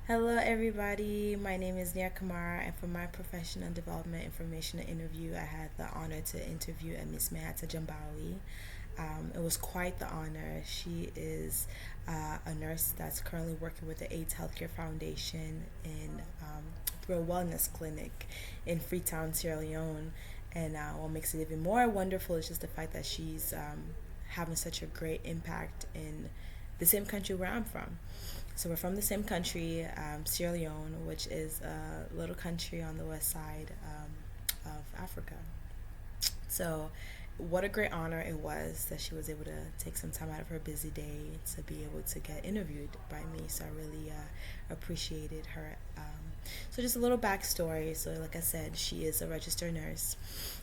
Hello, everybody. My name is Nia Kamara, and for my professional development informational interview, I had the honor to interview Miss Mahata Jambawi. It was quite the honor. She is a nurse that's currently working with the AIDS Healthcare Foundation through a wellness clinic in Freetown, Sierra Leone. And what makes it even more wonderful is just the fact that she's having such a great impact in the same country where I'm from. So we're from the same country, Sierra Leone, which is a little country on the west side of Africa. So, what a great honor it was that she was able to take some time out of her busy day to be able to get interviewed by me. So, I really appreciated her. So, just a little backstory. So, like I said, she is a registered nurse.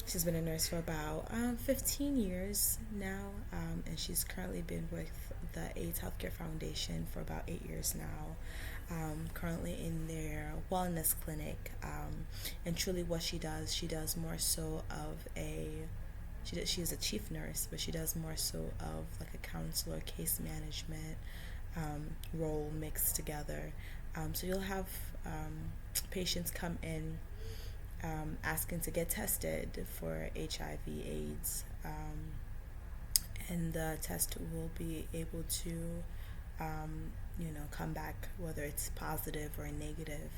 She's been a nurse for about 15 years now, and she's currently been with the AIDS Healthcare Foundation for about 8 years now. Currently in their wellness clinic, and truly what she does more so of she is a chief nurse, but she does more so of like a counselor, case management role mixed together. So you'll have patients come in asking to get tested for HIV/AIDS, and the test will be able to come back whether it's positive or negative.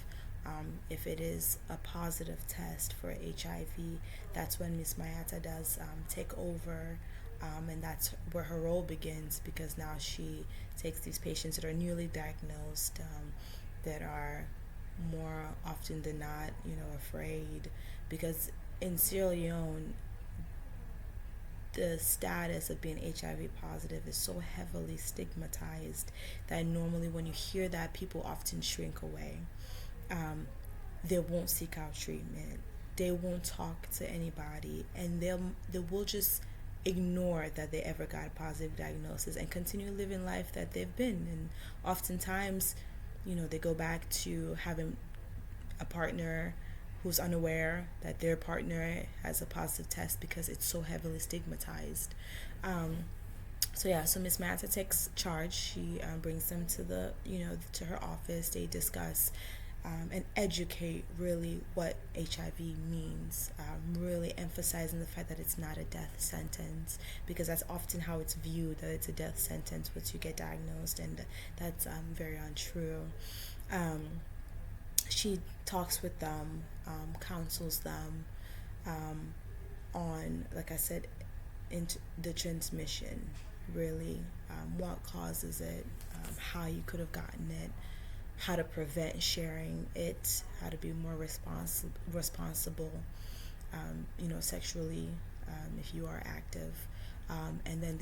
If it is a positive test for HIV, that's when Miss Mayata does take over, and that's where her role begins, because now she takes these patients that are newly diagnosed, that are more often than not, afraid, because in Sierra Leone, the status of being HIV positive is so heavily stigmatized that normally when you hear that, people often shrink away. They won't seek out treatment. They won't talk to anybody, and they will just ignore that they ever got a positive diagnosis and continue living life that they've been. And oftentimes, they go back to having a partner who's unaware that their partner has a positive test because it's so heavily stigmatized. So Miss Mata takes charge. She brings them to to her office. They discuss and educate really what HIV means, really emphasizing the fact that it's not a death sentence, because that's often how it's viewed, that it's a death sentence once you get diagnosed, and that's very untrue. Um, she talks with them, counsels them um, on, like I said, into the transmission, really, what causes it, how you could have gotten it, how to prevent sharing it, how to be more responsible, sexually, if you are active. And then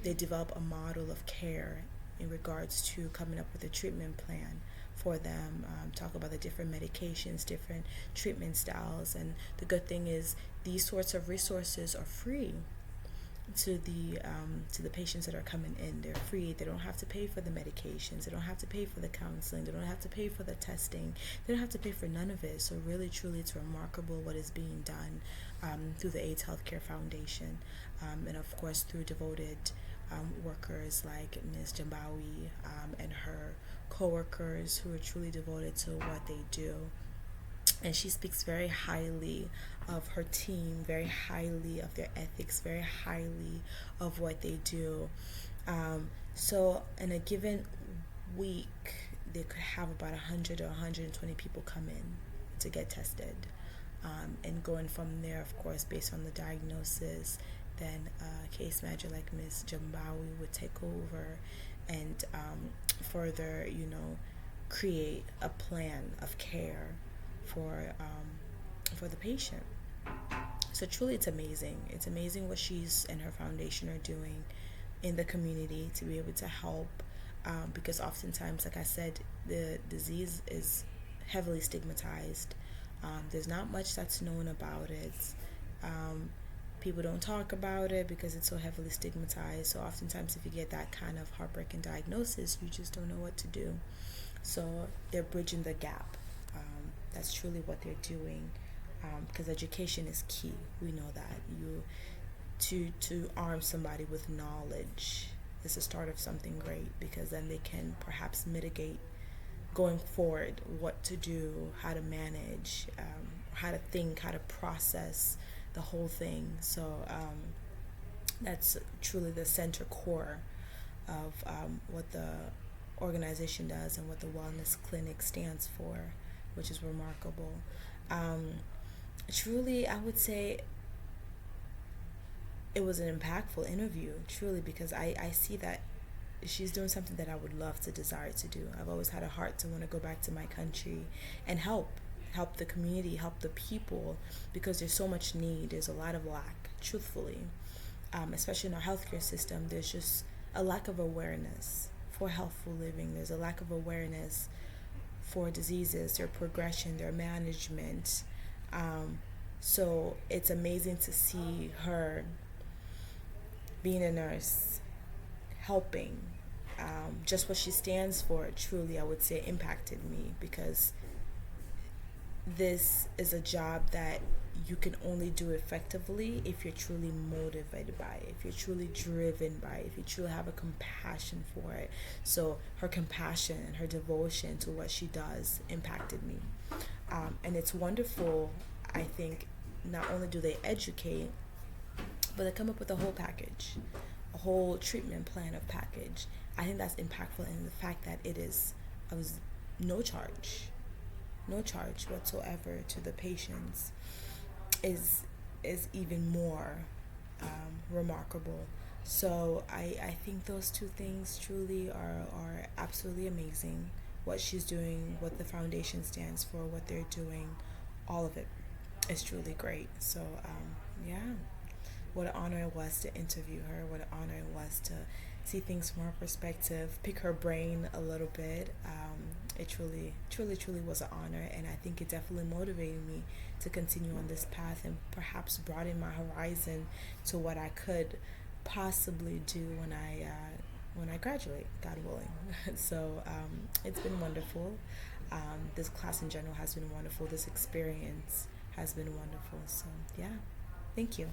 they develop a model of care in regards to coming up with a treatment plan for them, talk about the different medications, different treatment styles. And the good thing is these sorts of resources are free to the patients that are coming in. They're free. They don't have to pay for the medications. They don't have to pay for the counseling. They don't have to pay for the testing. They don't have to pay for none of it. So really, truly, it's remarkable what is being done through the AIDS Healthcare Foundation, and of course through devoted workers like Ms. Jambawi and her co-workers who are truly devoted to what they do. And she speaks very highly of her team, very highly of their ethics, very highly of what they do. So in a given week, they could have about 100 or 120 people come in to get tested. And going from there, of course, based on the diagnosis, then a case manager like Ms. Jambawi would take over and further, create a plan of care for the patient. So truly, it's amazing. It's amazing what she's and her foundation are doing in the community to be able to help. Because oftentimes, like I said, the disease is heavily stigmatized. There's not much that's known about it. People don't talk about it because it's so heavily stigmatized. So oftentimes, if you get that kind of heartbreaking diagnosis, you just don't know what to do. So they're bridging the gap. That's truly what they're doing, because education is key. We know that to arm somebody with knowledge is the start of something great, because then they can perhaps mitigate going forward what to do, how to manage, how to think, how to process the whole thing. So that's truly the center core of what the organization does and what the wellness clinic stands for, which is remarkable. Um, Truly, I would say it was an impactful interview, truly, because I see that she's doing something that I would love to desire to do. I've always had a heart to want to go back to my country and help the community, help the people, because there's so much need. There's a lot of lack, truthfully, especially in our healthcare system. There's just a lack of awareness for healthful living. There's a lack of awareness for diseases, their progression, their management. So it's amazing to see her being a nurse, helping. Just what she stands for, truly, I would say, impacted me, because this is a job that you can only do effectively if you're truly motivated by it, if you're truly driven by it, if you truly have a compassion for it. So her compassion and her devotion to what she does impacted me. And it's wonderful, I think, not only do they educate, but they come up with a whole package, a whole treatment plan of package. I think that's impactful in the fact that it is of no charge whatsoever to the patients is even more remarkable. So I think those two things truly are absolutely amazing. What she's doing, what the foundation stands for, what they're doing, all of it is truly great. So yeah, what an honor it was to interview her. What an honor it was to see things from her perspective, pick her brain a little bit. It truly was an honor, and I think it definitely motivated me to continue on this path and perhaps broaden my horizon to what I could possibly do when I graduate, God willing. So it's been wonderful. This class in general has been wonderful. This experience has been wonderful. So yeah, thank you.